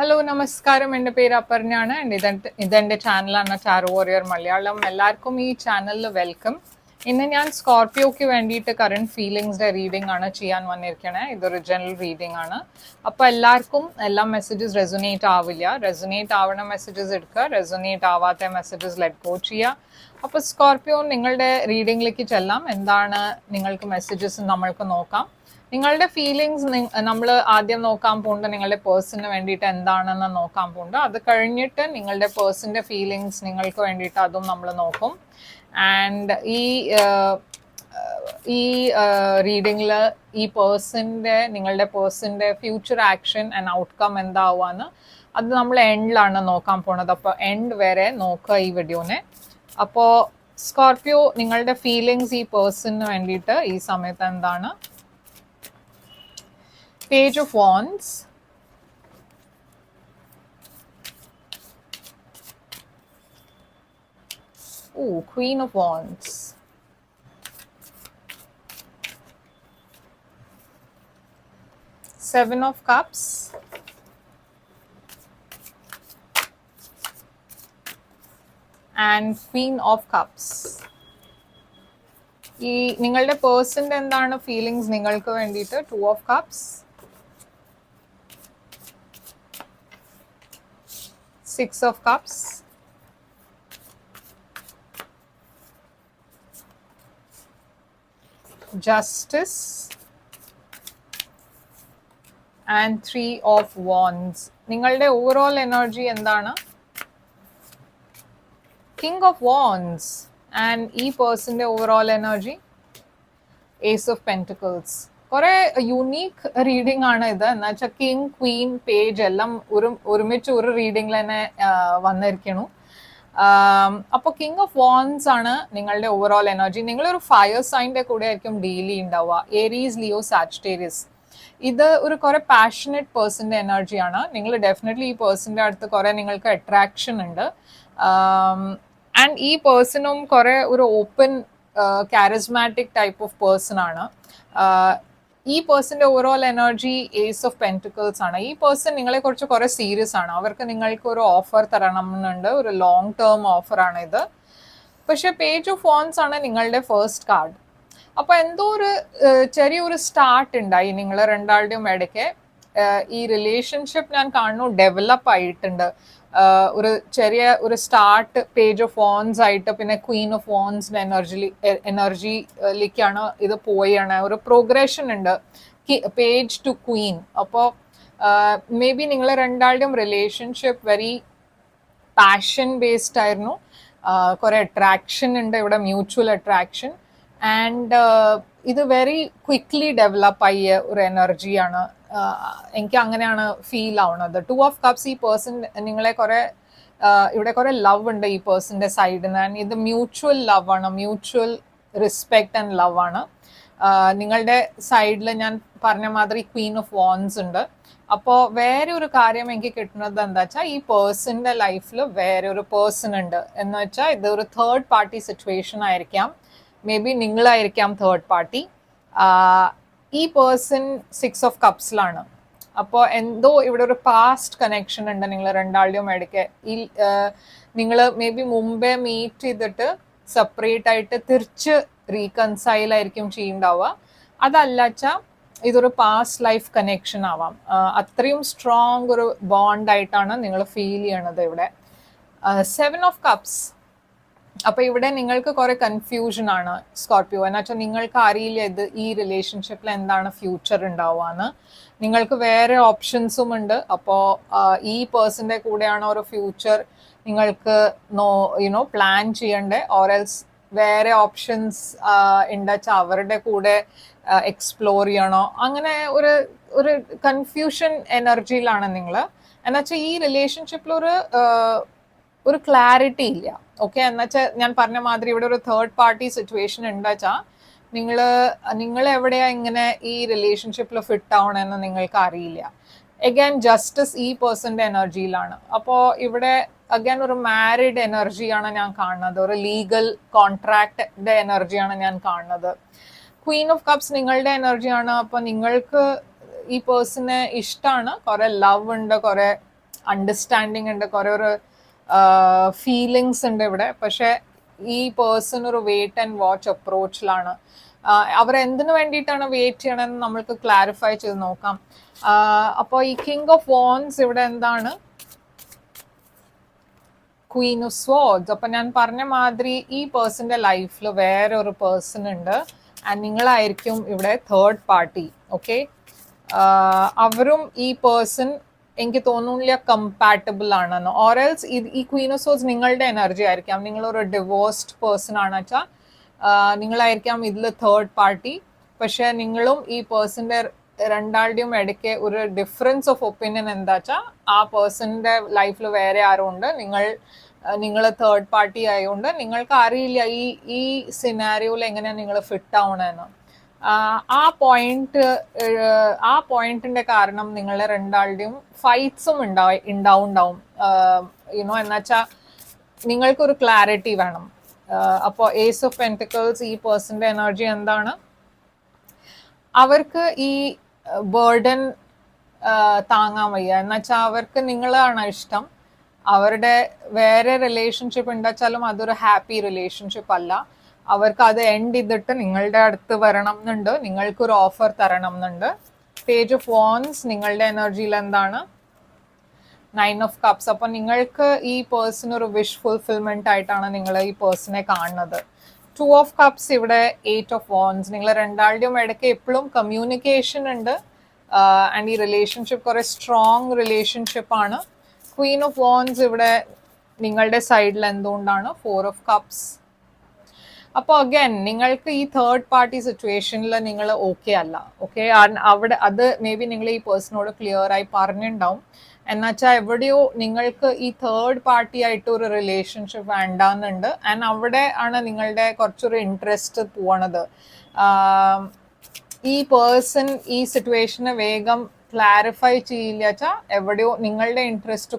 Hello നമസ്കാരം, എൻ്റെ പേര് അപർണയാണ്. ഇതെൻ്റെ ചാനലാണ് ടാരോ വാരിയർ മലയാളം. എല്ലാവർക്കും ഈ ചാനലിൽ വെൽക്കം. ഇന്ന് ഞാൻ സ്കോർപ്പിയോക്ക് വേണ്ടിയിട്ട് കറണ്ട് ഫീലിങ്സിൻ്റെ റീഡിംഗ് ആണ് ചെയ്യാൻ വന്നിരിക്കണേ. ഇതൊരു ജനറൽ റീഡിംഗ് ആണ്. അപ്പോൾ എല്ലാവർക്കും എല്ലാ മെസ്സേജസ് റെസൊനേറ്റ് ആവില്ല. റെസൊനേറ്റ് ആവണ മെസ്സേജസ് എടുക്കുക, റെസൊനേറ്റ് ആവാത്ത മെസ്സേജസ് ലെറ്റ് ഗോ ചെയ്യുക. അപ്പോൾ സ്കോർപ്പിയോ, നിങ്ങളുടെ റീഡിങ്ങിലേക്ക് ചെല്ലാം. എന്താണ് നിങ്ങൾക്ക് മെസ്സേജസ് നമ്മൾക്ക് നോക്കാം. നിങ്ങളുടെ ഫീലിങ്സ് നമ്മൾ ആദ്യം നോക്കാൻ പോകുന്നത് നിങ്ങളുടെ പേഴ്സണിന് വേണ്ടിയിട്ട് എന്താണെന്ന് നോക്കാൻ പോകുന്നത്. അത് കഴിഞ്ഞിട്ട് നിങ്ങളുടെ പേഴ്സണിൻ്റെ ഫീലിങ്സ് നിങ്ങൾക്ക് വേണ്ടിയിട്ട് അതും നമ്മൾ നോക്കും. ആൻഡ് ഈ റീഡിങ്ങിൽ ഈ നിങ്ങളുടെ പേഴ്സണിൻ്റെ ഫ്യൂച്ചർ ആക്ഷൻ ആൻഡ് ഔട്ട്കം എന്താവുമെന്ന് അത് നമ്മൾ എൻഡിലാണ് നോക്കാൻ പോണത്. അപ്പോൾ എൻഡ് വരെ നോക്കുക ഈ വീഡിയോനെ. അപ്പോൾ സ്കോർപ്പിയോ, നിങ്ങളുടെ ഫീലിങ്സ് ഈ പേഴ്സണിന് വേണ്ടിയിട്ട് ഈ സമയത്ത് എന്താണ്? Page of Wands, Queen of Wands, Seven of Cups, and Queen of Cups. ഈ നിങ്ങളുടെ പേഴ്സണിൻ്റെ എന്താണ് ഫീലിങ്സ് നിങ്ങൾക്ക് വേണ്ടിയിട്ട്? Two of Cups, Six of Cups, Justice, and Three of Wands. നിങ്ങളുടെ ഓവറോൾ എനർജി എന്താണ്? King of Wands. ആൻഡ് ഈ പേഴ്സൻ്റെ overall energy Ace of Pentacles. കുറെ യുണീക്ക് റീഡിംഗ് ആണ് ഇത്. എന്ന് വെച്ചാൽ കിങ്, ക്വീൻ, പേജ് എല്ലാം ഒരുമിച്ച് ഒരു റീഡിംഗിൽ തന്നെ വന്നിരിക്കണു. അപ്പോൾ കിങ് ഓഫ് വാൻസ് ആണ് നിങ്ങളുടെ ഓവറോൾ എനർജി. നിങ്ങളൊരു ഫയർ സൈൻ്റെ കൂടെ ആയിരിക്കും ഡീൽ ചെയ്യുന്നുണ്ടാവുക. Aries, Leo, Sagittarius. ഇത് ഒരു കുറെ പാഷനറ്റ് പേഴ്സൻ്റെ എനർജിയാണ്. നിങ്ങൾ ഡെഫിനറ്റ്ലി ഈ പേഴ്സൻ്റെ അടുത്ത് കുറെ നിങ്ങൾക്ക് അട്രാക്ഷൻ ഉണ്ട്. ആൻഡ് ഈ പേഴ്സണും കുറെ ഒരു open charismatic type of person ആണ്. ഈ പേഴ്സന്റെ overall energy ace of pentacles ആണ്. ഈ പേഴ്സൺ നിങ്ങളെ കുറിച്ച് കുറെ സീരിയസ് ആണ്. അവർക്ക് നിങ്ങൾക്ക് ഒരു ഓഫർ തരണം എന്നുണ്ട്, ഒരു ലോങ് ടേം ഓഫർ ആണ് ഇത്. പക്ഷെ പേജ് ഓഫ് വാൻസ് ആണ് നിങ്ങളുടെ ഫസ്റ്റ് കാർഡ്. അപ്പൊ എന്തോ ഒരു ചെറിയൊരു സ്റ്റാർട്ട് ഉണ്ടായി നിങ്ങൾ രണ്ടാളുടെയും ഇടയ്ക്ക്. ഈ റിലേഷൻഷിപ്പ് ഞാൻ കാണുന്നു ഡെവലപ്പ് ആയിട്ടുണ്ട്. ഒരു ചെറിയ ഒരു സ്റ്റാർട്ട് പേജ് ഓഫ് വാൻസ് ആയിട്ട് പിന്നെ ക്വീൻ ഓഫ് വാൻസിന്റെ എനർജിയിലേക്കാണ് ഇത് പോയാണ്. ഒരു പ്രോഗ്രഷൻ ഉണ്ട് പേജ് ടു ക്വീൻ. അപ്പോൾ മേ ബി നിങ്ങൾ രണ്ടാളുടെയും റിലേഷൻഷിപ്പ് വെരി പാഷൻ ബേസ്ഡ് ആയിരുന്നു. കുറെ അട്രാക്ഷൻ ഉണ്ട് ഇവിടെ, മ്യൂച്വൽ അട്രാക്ഷൻ. ആൻഡ് ഇത് വെരി ക്വിക്ക്ലി ഡെവലപ്പ് ആയ ഒരു എനർജിയാണ്. എനിക്ക് അങ്ങനെയാണ് ഫീൽ ആവുന്നത്. ടു ഓഫ് കപ്സ്, ഈ പേഴ്സൺ നിങ്ങളെ ഇവിടെ കുറെ ലവ് ഉണ്ട് ഈ പേഴ്സന്റെ സൈഡിൽ നിന്ന്. ആൻഡ് ഇത് മ്യൂച്വൽ ലവ് ആണ്, മ്യൂച്വൽ റെസ്പെക്ട് ആൻഡ് ലവ് ആണ്. നിങ്ങളുടെ സൈഡിൽ ഞാൻ പറഞ്ഞ മാതിരി ക്വീൻ ഓഫ് വാൻസ് ഉണ്ട്. അപ്പോൾ വേറെ ഒരു കാര്യം എനിക്ക് കിട്ടുന്നത് എന്താ വെച്ചാൽ, ഈ പേഴ്സന്റെ ലൈഫിൽ വേറെ ഒരു പേഴ്സൺ ഉണ്ട് എന്ന് വെച്ചാൽ ഇത് ഒരു തേർഡ് പാർട്ടി സിറ്റുവേഷൻ ആയിരിക്കാം. മേ ബി നിങ്ങളായിരിക്കാം തേർഡ് പാർട്ടി. ഈ പേഴ്സൺ സിക്സ് ഓഫ് കപ്സിലാണ്. അപ്പോൾ എന്തോ ഇവിടെ ഒരു പാസ്റ്റ് കണക്ഷൻ ഉണ്ട് നിങ്ങൾ രണ്ടാളുടെയും ഇടയ്ക്ക്. ഈ നിങ്ങൾ മേ ബി മുമ്പേ മീറ്റ് ചെയ്തിട്ട് സെപ്പറേറ്റ് ആയിട്ട് തിരിച്ച് റീകൺസൈൽ ആയിരിക്കും ചെയ്യുന്നുണ്ടാവുക. അതല്ലാച്ചാൽ ഇതൊരു പാസ്റ്റ് ലൈഫ് കണക്ഷൻ ആവാം. അത്രയും സ്ട്രോങ് ഒരു ബോണ്ട് ആയിട്ടാണ് നിങ്ങൾ ഫീൽ ചെയ്യണത് ഇവിടെ. Seven of cups. അപ്പൊ ഇവിടെ നിങ്ങൾക്ക് കുറെ കൺഫ്യൂഷൻ ആണ് സ്കോർപ്പിയോ. എന്ന് വെച്ചാൽ നിങ്ങൾക്ക് അറിയില്ല ഇത് ഈ റിലേഷൻഷിപ്പിൽ എന്താണ് ഫ്യൂച്ചർ ഉണ്ടാവുകയെന്ന്. നിങ്ങൾക്ക് വേറെ ഓപ്ഷൻസും ഉണ്ട്. അപ്പോൾ ഈ പേഴ്സന്റെ കൂടെയാണോ ഒരു ഫ്യൂച്ചർ നിങ്ങൾക്ക് പ്ലാൻ ചെയ്യണ്ടേ, ഓർ എൽസ് വേറെ ഓപ്ഷൻസ് ഉണ്ടെച്ചാൽ അവരുടെ കൂടെ എക്സ്പ്ലോർ ചെയ്യണോ? അങ്ങനെ ഒരു കൺഫ്യൂഷൻ എനർജിയിലാണ് നിങ്ങൾ. എന്നുവെച്ചാൽ ഈ റിലേഷൻഷിപ്പിൽ ഒരു ക്ലാരിറ്റി ഇല്ല. ഓക്കെ, എന്നുവെച്ചാൽ ഞാൻ പറഞ്ഞ മാതിരി ഇവിടെ ഒരു തേർഡ് പാർട്ടി സിറ്റുവേഷൻ ഉണ്ടാച്ചാൽ നിങ്ങൾ എവിടെയാ ഇങ്ങനെ ഈ റിലേഷൻഷിപ്പിൽ ഫിറ്റ് ആവണമെന്ന് നിങ്ങൾക്ക് അറിയില്ല. അഗൈൻ ജസ്റ്റിസ് ഈ പേഴ്സന്റെ എനർജിയിലാണ്. അപ്പോൾ ഇവിടെ അഗൈൻ ഒരു മാരിഡ് എനർജിയാണ് ഞാൻ കാണുന്നത്, ഒരു ലീഗൽ കോൺട്രാക്റ്റിന്റെ എനർജിയാണ് ഞാൻ കാണുന്നത്. ക്വീൻ ഓഫ് കപ്സ് നിങ്ങളുടെ എനർജിയാണ്. അപ്പോൾ നിങ്ങൾക്ക് ഈ പേഴ്സണെ ഇഷ്ടമാണ്, കുറെ ലവ് ഉണ്ട്, കുറെ അണ്ടർസ്റ്റാൻഡിങ് ഉണ്ട്, കുറെ ഒരു ഫീലിങ്സ് ഉണ്ട് ഇവിടെ. പക്ഷെ ഈ പേഴ്സൺ ഒരു വെയിറ്റ് ആൻഡ് വാച്ച് അപ്രോച്ചിലാണ്. അവർ എന്തിനു വേണ്ടിയിട്ടാണ് വെയിറ്റ് ചെയ്യണമെന്ന് നമ്മൾക്ക് ക്ലാരിഫൈ ചെയ്ത് നോക്കാം. അപ്പോൾ ഈ കിങ് ഓഫ് വാൻസ് ഇവിടെ എന്താണ്? Queen of swords. അപ്പൊ ഞാൻ പറഞ്ഞ മാതിരി ഈ പേഴ്സന്റെ ലൈഫിൽ വേറെ ഒരു പേഴ്സൺ ഉണ്ട്, ആൻഡ് നിങ്ങളായിരിക്കും ഇവിടെ തേർഡ് പാർട്ടി. ഓക്കെ, അവരും ഈ പേഴ്സൺ എനിക്ക് തോന്നുന്നില്ല കമ്പാറ്റബിൾ ആണെന്ന്. ഓറൽസ് ഈ ക്വീൻ ഓഫ് സോഴ്സ് നിങ്ങളുടെ എനർജി ആയിരിക്കാം. നിങ്ങളൊരു ഡിവോഴ്സ്ഡ് പേഴ്സൺ ആണ് വെച്ചാൽ നിങ്ങളായിരിക്കാം ഇതിൽ തേർഡ് പാർട്ടി. പക്ഷെ നിങ്ങളും ഈ പേഴ്സന്റെ രണ്ടാളുടെയും ഇടയ്ക്ക് ഒരു ഡിഫറൻസ് ഓഫ് ഒപ്പീനിയൻ എന്താ വെച്ചാൽ ആ പേഴ്സന്റെ ലൈഫിൽ വേറെ ആരും ഉണ്ട്, നിങ്ങൾ തേർഡ് പാർട്ടി ആയതുകൊണ്ട് നിങ്ങൾക്ക് അറിയില്ല ഈ സിനാരിയോയിൽ എങ്ങനെയാണ് നിങ്ങൾ ഫിറ്റ് ആവണമെന്ന്. ആ പോയിന്റിന്റെ കാരണം നിങ്ങളെ രണ്ടാളുടെയും ഫൈറ്റ്സും ഉണ്ടാവും. യുനോ എന്നുവെച്ചാൽ നിങ്ങൾക്കൊരു ക്ലാരിറ്റി വേണം. അപ്പോൾ ഏസ് ഓഫ് പെന്റിക്കിൾസ് ഈ പേഴ്സന്റെ എനർജി എന്താണ്? അവർക്ക് ഈ ബേർഡൻ താങ്ങാൻ വയ്യ. എന്നുവെച്ചാൽ അവർക്ക് നിങ്ങളാണ് ഇഷ്ടം. അവരുടെ വേറെ റിലേഷൻഷിപ്പ് ഉണ്ടാച്ചാലും അതൊരു ഹാപ്പി റിലേഷൻഷിപ്പ് അല്ല. അവർക്ക് അത് എൻഡ് ചെയ്തിട്ട് നിങ്ങളുടെ അടുത്ത് വരണം എന്നുണ്ട്, നിങ്ങൾക്കൊരു ഓഫർ തരണം എന്നുണ്ട്. പേജ് ഓഫ് വാൻസ് നിങ്ങളുടെ എനർജിയിൽ എന്താണ്? 9 ഓഫ് കപ്സ്. അപ്പൊ നിങ്ങൾക്ക് ഈ പേഴ്സൺ ഒരു വിഷ് ഫുൾഫിൽമെന്റ് ആയിട്ടാണ് നിങ്ങൾ ഈ പേഴ്സണെ കാണുന്നത്. 2 ഓഫ് കപ്സ് ഇവിടെ 8 ഓഫ് വാൻസ്. നിങ്ങൾ രണ്ടാളുടെയും ഇടയ്ക്ക് എപ്പോഴും കമ്മ്യൂണിക്കേഷൻ ഉണ്ട്, ആൻഡ് ഈ റിലേഷൻഷിപ്പ് കുറെ സ്ട്രോങ് റിലേഷൻഷിപ്പ് ആണ്. ക്വീൻ ഓഫ് വാൻസ് ഇവിടെ നിങ്ങളുടെ സൈഡിൽ എന്തുകൊണ്ടാണ്? 4 ഓഫ് കപ്സ്. അപ്പോൾ അഗൈൻ നിങ്ങൾക്ക് ഈ തേർഡ് പാർട്ടി സിറ്റുവേഷനിൽ നിങ്ങൾ ഓക്കെ അല്ല. ഓക്കെ, അവിടെ അത് മേ ബി നിങ്ങൾ ഈ പേഴ്സണോട് ക്ലിയർ ആയി പറഞ്ഞിട്ടുണ്ടാവും. എന്നുവെച്ചാൽ എവിടെയോ നിങ്ങൾക്ക് ഈ തേർഡ് പാർട്ടി ആയിട്ട് ഒരു റിലേഷൻഷിപ്പ് വേണ്ടാന്നുണ്ട്, ആൻഡ് അവിടെ ആണ് നിങ്ങളുടെ കുറച്ചൊരു ഇൻട്രസ്റ്റ് പോണത്. ഈ പേഴ്സൺ ഈ സിറ്റുവേഷനെ വേഗം ക്ലാരിഫൈ ചെയ്യില്ല വെച്ചാൽ എവിടെയോ നിങ്ങളുടെ ഇൻട്രസ്റ്റ്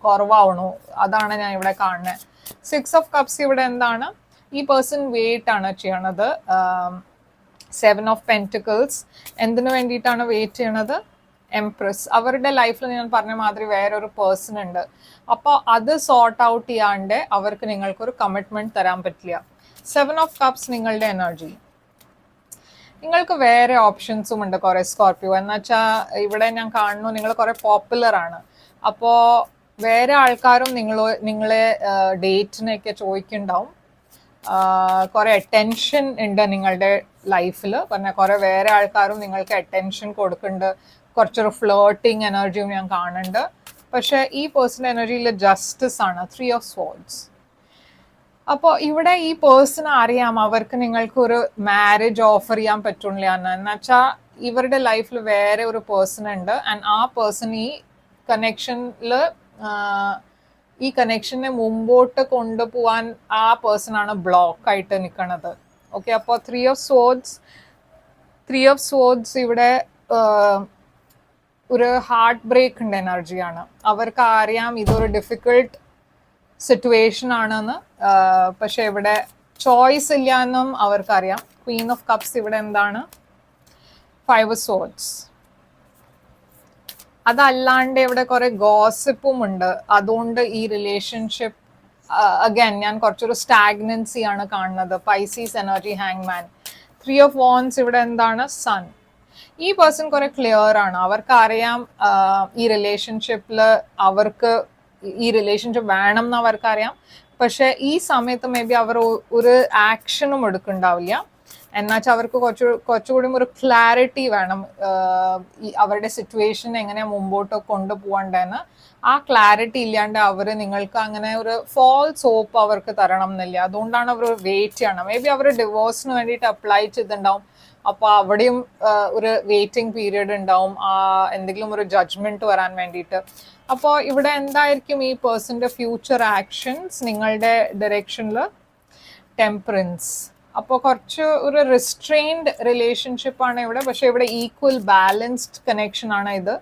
കുറവാവണു. അതാണ് ഞാൻ ഇവിടെ കാണുന്നത്. 6 ഓഫ് കപ്സ് ഇവിടെ എന്താണ്? ഈ പേഴ്സൺ വെയിറ്റ് ആണ് ചെയ്യണത്. 7 ഓഫ് പെന്റിക്കിൾസ്. എന്തിനു വേണ്ടിയിട്ടാണ് വെയിറ്റ് ചെയ്യണത്? എംപ്രസ്. അവരുടെ ലൈഫിൽ ഞാൻ പറഞ്ഞ മാതിരി വേറൊരു പേഴ്സൺ ഉണ്ട്. അപ്പോൾ അത് സോർട്ട് ഔട്ട് ചെയ്യാണ്ട് അവർക്ക് നിങ്ങൾക്കൊരു കമ്മിറ്റ്മെന്റ് തരാൻ പറ്റില്ല. 7 ഓഫ് കപ്സ് നിങ്ങളുടെ എനർജി. നിങ്ങൾക്ക് വേറെ ഓപ്ഷൻസും ഉണ്ട് കുറെ സ്കോർപ്പിയോ. എന്നുവെച്ചാൽ ഇവിടെ ഞാൻ കാണുന്നു നിങ്ങൾ കുറെ പോപ്പുലർ ആണ്. അപ്പോൾ വേറെ ആൾക്കാരും നിങ്ങളെ ഡേറ്റിനൊക്കെ ചോദിക്കുന്നുണ്ടാവും. കുറെ അറ്റൻഷൻ ഉണ്ട് നിങ്ങളുടെ ലൈഫിൽ. പറഞ്ഞാൽ കുറെ വേറെ ആൾക്കാരും നിങ്ങൾക്ക് അറ്റൻഷൻ കൊടുക്കുന്നുണ്ട്. കുറച്ചൊരു ഫ്ലോട്ടിങ് എനർജിയും ഞാൻ കാണുന്നുണ്ട്. പക്ഷെ ഈ പേഴ്സണൽ എനർജിയിൽ ജസ്റ്റിസ് ആണ്, 3 ഓഫ് സ്വാർഡ്സ്. അപ്പോൾ ഇവിടെ ഈ പേഴ്സൺ അറിയാം അവർക്ക് നിങ്ങൾക്കൊരു മാരേജ് ഓഫർ ചെയ്യാൻ പറ്റില്ല എന്നുവെച്ചാൽ ഇവരുടെ ലൈഫിൽ വേറെ ഒരു പേഴ്സൺ ഉണ്ട്, ആൻഡ് ആ പേഴ്സൺ ഈ കണക്ഷനെ മുമ്പോട്ട് കൊണ്ടുപോകാൻ ആ പേഴ്സൺ ആണ് ബ്ലോക്ക് ആയിട്ട് നിൽക്കുന്നത്. ഓക്കെ, അപ്പോൾ 3 ഓഫ് സ്വാർഡ്സ് ഇവിടെ ഒരു ഹാർട്ട് ബ്രേക്ക് ഉണ്ട് എനർജിയാണ്. അവർക്ക് അറിയാം ഇതൊരു ഡിഫിക്കൾട്ട് സിറ്റുവേഷൻ ആണെന്ന്, പക്ഷെ ഇവിടെ ചോയ്സ് ഇല്ല എന്നും അവർക്കറിയാം. ക്വീൻ ഓഫ് കപ്സ് ഇവിടെ എന്താണ്? 5 ഓഫ് സ്വാർഡ്സ്. അതല്ലാണ്ട് ഇവിടെ കുറെ ഗോസിപ്പും ഉണ്ട്. അതുകൊണ്ട് ഈ റിലേഷൻഷിപ്പ് അഗൈൻ ഞാൻ കുറച്ചൊരു സ്റ്റാഗ്നൻസി ആണ് കാണുന്നത്. പൈസീസ് എനർജി, ഹാങ്മാൻ. 3 ഓഫ് വാൻസ് ഇവിടെ എന്താണ്? സൺ. ഈ പേഴ്സൺ കുറെ ക്ലിയർ ആണ്. അവർക്ക് അറിയാം ഈ റിലേഷൻഷിപ്പിൽ അവർക്ക് ഈ റിലേഷൻഷിപ്പ് വേണം എന്ന് അവർക്കറിയാം. പക്ഷെ ഈ സമയത്ത് മേ ബി അവർ ഒരു ആക്ഷനും എടുക്കുന്നുണ്ടാവില്ല. എന്നുവെച്ചാൽ അവർക്ക് കുറച്ചുകൂടി ഒരു ക്ലാരിറ്റി വേണം അവരുടെ സിറ്റുവേഷൻ എങ്ങനെ മുമ്പോട്ട് കൊണ്ടുപോകണ്ടെന്ന്. ആ ക്ലാരിറ്റി ഇല്ലാണ്ട് അവർ നിങ്ങൾക്ക് അങ്ങനെ ഒരു ഫോൾസ് ഹോപ്പ് അവർക്ക് തരണം എന്നില്ല. അതുകൊണ്ടാണ് അവർ വെയിറ്റ് ചെയ്യണം. മേ ബി അവർ ഡിവോഴ്സിന് വേണ്ടിയിട്ട് അപ്ലൈ ചെയ്തിട്ടുണ്ടാവും. അപ്പോൾ അവിടെയും ഒരു വെയിറ്റിംഗ് പീരീഡ് ഉണ്ടാവും, എന്തെങ്കിലും ഒരു ജഡ്ജ്മെന്റ് വരാൻ വേണ്ടിയിട്ട്. അപ്പോൾ ഇവിടെ എന്തായിരിക്കും ഈ പേഴ്സന്റെ ഫ്യൂച്ചർ ആക്ഷൻസ് നിങ്ങളുടെ ഡയറക്ഷനിൽ? ടെമ്പറൻസ്. അപ്പോൾ കുറച്ച് ഒരു റിസ്ട്രെയിൻഡ് റിലേഷൻഷിപ്പ് ആണ് ഇവിടെ. പക്ഷെ ഇവിടെ ഈക്വൽ ബാലൻസ്ഡ് കണക്ഷൻ ആണ് ഇത്.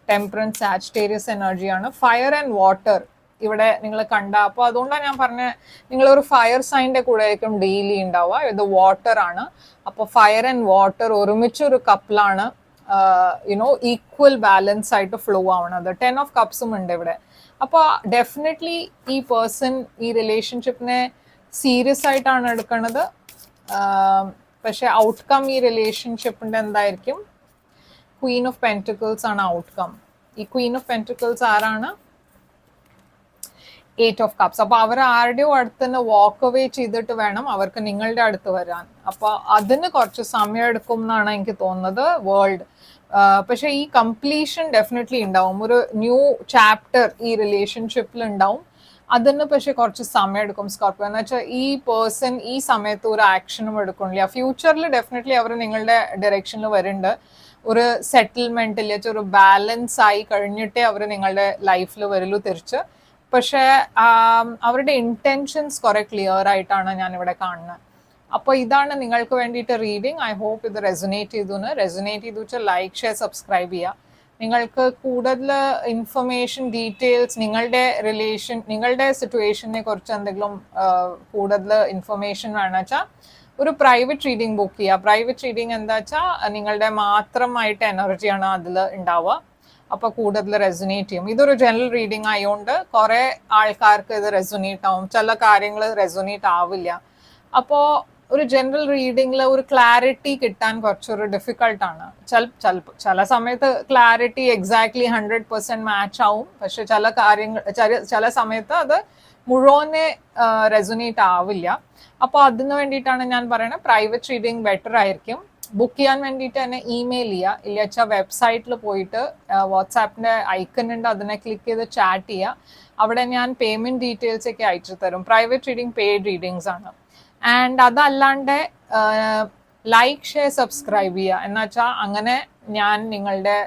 ടെമ്പറൻസ്, സാജിറ്റേറിയസ് എനർജിയാണ്. ഫയർ ആൻഡ് വാട്ടർ ഇവിടെ നിങ്ങൾ കണ്ട. അപ്പോൾ അതുകൊണ്ടാണ് ഞാൻ പറഞ്ഞ നിങ്ങളൊരു ഫയർ സൈൻ്റെ കൂടെ ആയിരിക്കും ഡെയിലി ഉണ്ടാവുക. ഇത് വാട്ടർ ആണ്. അപ്പോൾ ഫയർ ആൻഡ് വാട്ടർ ഒരുമിച്ചൊരു കപ്പിളാണ് യുനോ ഈക്വൽ ബാലൻസ് ആയിട്ട് ഫ്ലോ ആവണത്. 10 ഓഫ് കപ്സും ഉണ്ട് ഇവിടെ. അപ്പോൾ ഡെഫിനറ്റ്ലി ഈ പേഴ്സൺ ഈ റിലേഷൻഷിപ്പിനെ സീരിയസ് ആയിട്ടാണ് എടുക്കുന്നത്. പക്ഷെ ഔട്ട്കം ഈ റിലേഷൻഷിപ്പിൻ്റെ എന്തായിരിക്കും? ക്വീൻ ഓഫ് പെൻറ്റിക്കിൾസ് ആണ് ഔട്ട്കം. ഈ ക്വീൻ ഓഫ് പെൻറ്റിക്കിൾസ് ആരാണ്? 8 ഓഫ് കപ്സ്. അപ്പൊ അവർ ആരുടെയോ അടുത്ത് തന്നെ വാക്ക് അവേ ചെയ്തിട്ട് വേണം അവർക്ക് നിങ്ങളുടെ അടുത്ത് വരാൻ. അപ്പൊ അതിന് കുറച്ച് സമയം എടുക്കും എന്നാണ് എനിക്ക് തോന്നുന്നത്. വേൾഡ് പക്ഷെ ഈ കംപ്ലീഷൻ ഡെഫിനറ്റ്ലി ഉണ്ടാവും. ഒരു ന്യൂ ചാപ്റ്റർ ഈ റിലേഷൻഷിപ്പിൽ ഉണ്ടാവും. അതിന് പക്ഷെ കുറച്ച് സമയം എടുക്കും സ്കോർപ്പിയോ. എന്ന് വെച്ചാൽ ഈ പേഴ്സൺ ഈ സമയത്ത് ഒരു ആക്ഷനും എടുക്കണില്ല. ഫ്യൂച്ചറിൽ ഡെഫിനറ്റ്ലി അവർ നിങ്ങളുടെ ഡയറക്ഷനിൽ വരുന്നുണ്ട്. ഒരു സെറ്റിൽമെന്റിൽ ഒരു ബാലൻസ് ആയി കഴിഞ്ഞിട്ടേ അവർ നിങ്ങളുടെ ലൈഫിൽ വരുള്ളൂ തിരിച്ച്. പക്ഷേ അവരുടെ ഇന്റൻഷൻസ് കുറെ ക്ലിയർ ആയിട്ടാണ് ഞാൻ ഇവിടെ കാണുന്നത്. അപ്പോൾ ഇതാണ് നിങ്ങൾക്ക് വേണ്ടിയിട്ട് റീഡിങ്. ഐ ഹോപ്പ് ഇത് റെസൊനേറ്റ് ചെയ്തു വെച്ചാൽ ലൈക്ക്, ഷെയർ, സബ്സ്ക്രൈബ് ചെയ്യുക. നിങ്ങൾക്ക് കൂടുതൽ ഇൻഫർമേഷൻ, ഡീറ്റെയിൽസ്, നിങ്ങളുടെ റിലേഷൻ, നിങ്ങളുടെ സിറ്റുവേഷനെ കുറിച്ച് എന്തെങ്കിലും കൂടുതൽ ഇൻഫർമേഷൻ വേണമെന്ന് വെച്ചാൽ ഒരു പ്രൈവറ്റ് റീഡിങ് ബുക്ക് ചെയ്യുക. പ്രൈവറ്റ് റീഡിങ് എന്താ വെച്ചാൽ നിങ്ങളുടെ മാത്രമായിട്ട് എനർജിയാണ് അതിൽ ഉണ്ടാവുക. അപ്പോൾ കൂടുതൽ റെസൊനേറ്റ് ചെയ്യും. ഇതൊരു ജനറൽ റീഡിങ് ആയതുകൊണ്ട് കുറേ ആൾക്കാർക്ക് ഇത് റെസൊനേറ്റ് ആവും, ചില കാര്യങ്ങൾ റെസൊനേറ്റ് ആവില്ല. അപ്പോൾ ഒരു ജനറൽ റീഡിങ്ങിൽ ഒരു ക്ലാരിറ്റി കിട്ടാൻ കുറച്ചൊരു ഡിഫിക്കൾട്ടാണ്. ചില സമയത്ത് ക്ലാരിറ്റി എക്സാക്ട്ലി 100% മാച്ച് ആവും. പക്ഷെ ചില കാര്യങ്ങൾ ചില സമയത്ത് അത് മുഴുവനെ റെസൊനേറ്റ് ആവില്ല. അപ്പോൾ അതിന് വേണ്ടിയിട്ടാണ് ഞാൻ പറയുന്നത് പ്രൈവറ്റ് റീഡിങ് ബെറ്റർ ആയിരിക്കും. ബുക്ക് ചെയ്യാൻ വേണ്ടിയിട്ട് തന്നെ ഇമെയിൽ ചെയ്യുക. ഇല്ല വെച്ചാൽ വെബ്സൈറ്റിൽ പോയിട്ട് വാട്സാപ്പിൻ്റെ ഐക്കൺ ഉണ്ട്, അതിനെ ക്ലിക്ക് ചെയ്ത് ചാറ്റ് ചെയ്യുക. അവിടെ ഞാൻ പേയ്മെൻറ്റ് ഡീറ്റെയിൽസ് ഒക്കെ അയച്ചു തരും. പ്രൈവറ്റ് റീഡിങ് പെയ്ഡ് റീഡിങ്സ് ആണ്. ആൻഡ് അതല്ലാണ്ട് ലൈക്ക്, ഷെയർ, സബ്സ്ക്രൈബ് ചെയ്യുക. എന്നുവെച്ചാൽ അങ്ങനെ ഞാൻ നിങ്ങളുടെ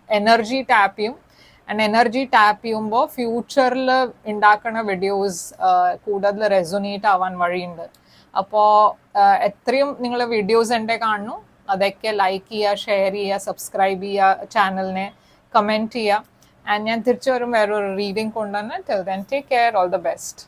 എനർജി ടാപ്പ് ചെയ്യും. ആൻഡ് എനർജി ടാപ്പ് ചെയ്യുമ്പോൾ ഫ്യൂച്ചറിൽ ഉണ്ടാക്കുന്ന വീഡിയോസ് കൂടുതൽ റെസൊനേറ്റ് ആവാൻ വഴിയുണ്ട്. അപ്പോൾ എത്രയും നിങ്ങൾ വീഡിയോസ് എൻ്റെ കാണുന്നു അതൊക്കെ ലൈക്ക് ചെയ്യുക, ഷെയർ ചെയ്യുക, സബ്സ്ക്രൈബ് ചെയ്യുക, ചാനലിനെ കമൻറ്റ് ചെയ്യുക. ആൻഡ് ഞാൻ തിരിച്ചു വരും വേറൊരു റീഡിങ് കൊണ്ടുവന്ന്. Till then take care, all the best.